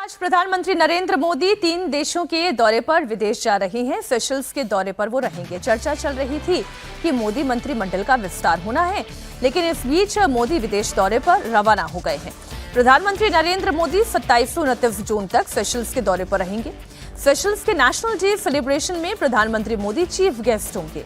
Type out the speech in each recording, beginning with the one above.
आज प्रधानमंत्री नरेंद्र मोदी 3 देशों के दौरे पर विदेश जा रहे हैं। सेशल्स के दौरे पर वो रहेंगे। चर्चा चल रही थी कि मोदी मंत्रिमंडल का विस्तार होना है, लेकिन इस बीच मोदी विदेश दौरे पर रवाना हो गए हैं। प्रधानमंत्री नरेंद्र मोदी 27 से 29 जून तक सेशल्स के दौरे पर रहेंगे। सेशल्स के नेशनल डे सेलिब्रेशन में प्रधानमंत्री मोदी चीफ गेस्ट होंगे।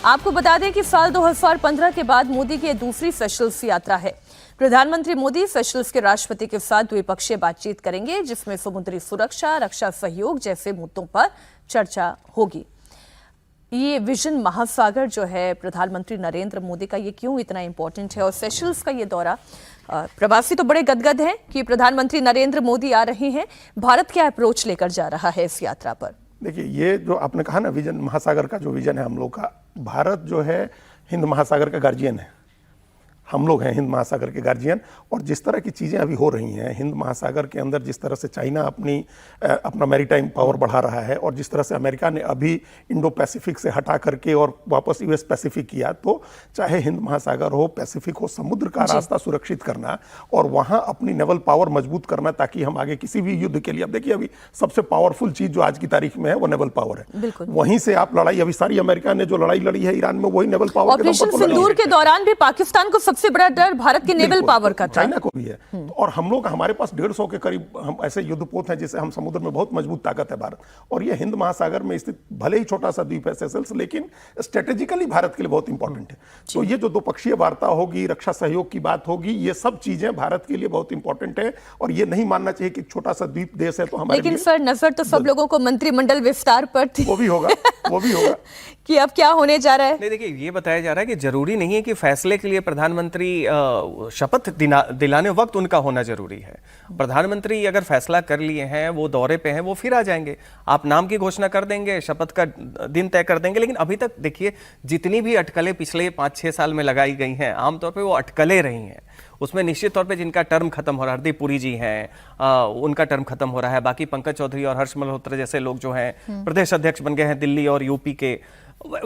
आपको बता दें कि साल 2015 के बाद मोदी की दूसरी सेशल्स यात्रा है। प्रधानमंत्री मोदी सेशल्स के राष्ट्रपति के साथ द्विपक्षीय बातचीत करेंगे, जिसमें समुद्री सुरक्षा, रक्षा सहयोग जैसे मुद्दों पर चर्चा होगी। ये विजन महासागर जो है प्रधानमंत्री नरेंद्र मोदी का, ये क्यों इतना इंपॉर्टेंट है? और सेशल्स का ये दौरा, प्रवासी तो बड़े गदगद हैं कि प्रधानमंत्री नरेंद्र मोदी आ रहे हैं। भारत क्या अप्रोच लेकर जा रहा है इस यात्रा पर? देखिए, ये जो आपने कहा ना, विजन महासागर का जो विजन है हम लोग का, भारत जो है हिंद महासागर का गार्जियन है। हम लोग हैं हिंद महासागर के गार्जियन। और जिस तरह की चीज़ें अभी हो रही हैं हिंद महासागर के अंदर, जिस तरह से चाइना अपना मैरीटाइम पावर बढ़ा रहा है और जिस तरह से अमेरिका ने अभी इंडो पैसिफिक से हटा करके और वापस यूएस पैसिफिक किया, तो चाहे हिंद महासागर हो, पैसिफिक हो, समुद्र का रास्ता सुरक्षित करना और वहाँ अपनी नेवल पावर मजबूत करना, ताकि हम आगे किसी भी युद्ध के लिए, अब देखिए अभी सबसे पावरफुल चीज़ जो आज की तारीख में है वो नेवल पावर है। वहीं से आप लड़ाई, अभी सारी अमेरिका ने जो लड़ाई लड़ी है ईरान में, वही नेवल पावर। ऑपरेशन सिंदूर के दौरान भी पाकिस्तान को सबसे बड़ा डर भारत की नेवल पावर का था। चाइना को भी है। और हम लोग, हमारे पास 150 के करीब हम ऐसे युद्धपोत हैं जिससे हम समुद्र में बहुत मजबूत ताकत है भारत। और ये हिंद महासागर में स्थित भले ही छोटा सा द्वीप है सेशल्स, लेकिन स्ट्रेटेजिकली भारत के लिए बहुत इंपॉर्टेंट है। तो ये जो द्विपक्षीय वार्ता होगी, रक्षा सहयोग की बात होगी, ये सब चीजें भारत के लिए बहुत इंपॉर्टेंट है। और ये नहीं मानना चाहिए कि छोटा सा द्वीप देश है तो हमारे, लेकिन सर नजर तो सब लोगों को मंत्रिमंडल विस्तार पर थी। वो भी होगा कि अब क्या होने जा रहा है। नहीं, देखिए, ये बताया जा रहा है कि जरूरी नहीं है कि फैसले के लिए प्रधानमंत्री शपथ दिलाने वक्त उनका होना जरूरी है। प्रधानमंत्री अगर फैसला कर लिए हैं, वो दौरे पे हैं, वो फिर आ जाएंगे। आप नाम की घोषणा कर देंगे, शपथ का दिन तय कर देंगे। लेकिन अभी तक देखिए, जितनी भी अटकलें पिछले 5-6 साल में लगाई गई हैं, आमतौर पर वो अटकलें रही हैं। उसमें निश्चित तौर पे जिनका टर्म खत्म हो रहा है, हरदीप पुरी जी हैं, उनका टर्म खत्म हो रहा है। बाकी पंकज चौधरी और हर्ष मल्होत्रा जैसे लोग जो हैं प्रदेश अध्यक्ष बन गए हैं दिल्ली और यूपी के,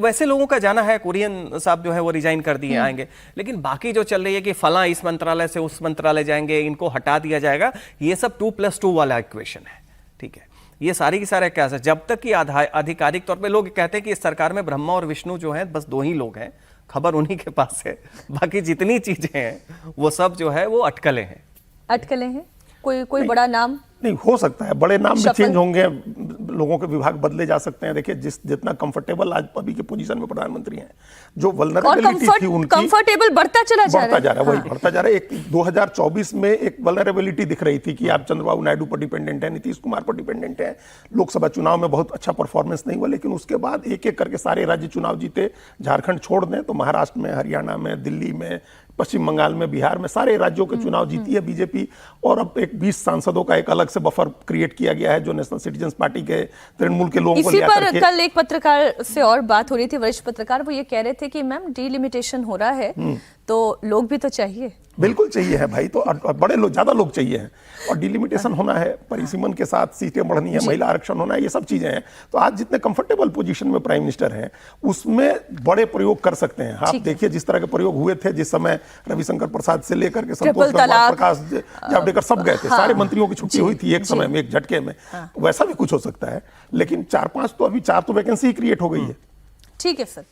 वैसे लोगों का जाना है। कुरियन साहब जो है वो रिजाइन कर दिए, आएंगे। लेकिन बाकी जो चल रही है कि फलां इस मंत्रालय से उस मंत्रालय जाएंगे, इनको हटा दिया जाएगा, ये सब 2+2 वाला इक्वेशन है। ठीक है, ये सारी की सारे क्या है, जब तक कि आधिकारिक तौर पे लोग कहते हैं कि इस सरकार में ब्रह्मा और विष्णु जो है बस 2 ही लोग हैं, खबर उन्हीं के पास है। बाकी जितनी चीजें हैं वो सब जो है वो अटकलें हैं। अटकलें हैं। कोई बड़ा नाम नहीं हो सकता है, बड़े नाम भी चेंज होंगे, लोगों के विभाग बदले जा सकते हैं। देखिए, जितना कंफर्टेबल आज अभी के पोजीशन में प्रधानमंत्री हैं, जो वल्नरेबिलिटी थी उनकी, कंफर्टेबल बढ़ता जा रहा है, वही बढ़ता जा रहा है। एक 2024 में एक वल्नरेबिलिटी दिख रही थी कि आप चंद्रबाबू नायडू पर डिपेंडेंट है, नीतीश कुमार पर डिपेंडेंट है। लोकसभा चुनाव में बहुत अच्छा परफॉर्मेंस नहीं हुआ, लेकिन उसके बाद एक एक करके सारे राज्य चुनाव जीते। झारखंड छोड़ दें तो महाराष्ट्र में, हरियाणा में, दिल्ली में, पश्चिम बंगाल में, बिहार में, सारे राज्यों के चुनाव जीती है बीजेपी। और अब एक 20 सांसदों का एक अलग से बफर क्रिएट किया गया है, जो नेशनल सिटीजन्स पार्टी के तृणमूल के लोगों को इसी पर कल एक पत्रकार से और बात हो रही थी, वरिष्ठ पत्रकार, वो ये कह रहे थे कि मैम डिलिमिटेशन हो रहा है तो लोग भी तो चाहिए। बिल्कुल चाहिए है भाई, तो बड़े लोग, ज्यादा लोग चाहिए हैं और डिलिमिटेशन होना है, परिसीमन के साथ सीटें बढ़नी है, महिला आरक्षण होना है, ये सब चीजें हैं। तो आज जितने कंफर्टेबल पोजीशन में प्राइम मिनिस्टर हैं, उसमें बड़े प्रयोग कर सकते हैं। आप देखिए जिस तरह के प्रयोग हुए थे, जिस समय रविशंकर प्रसाद से लेकर के संतोष गंगवार, प्रकाश जावड़ेकर सब गए थे, सारे मंत्रियों की छुट्टी हुई थी एक समय में, एक झटके में। वैसा भी कुछ हो सकता है, लेकिन 4-5 तो अभी 4 तो वैकेंसी ही क्रिएट हो गई है। ठीक है सर।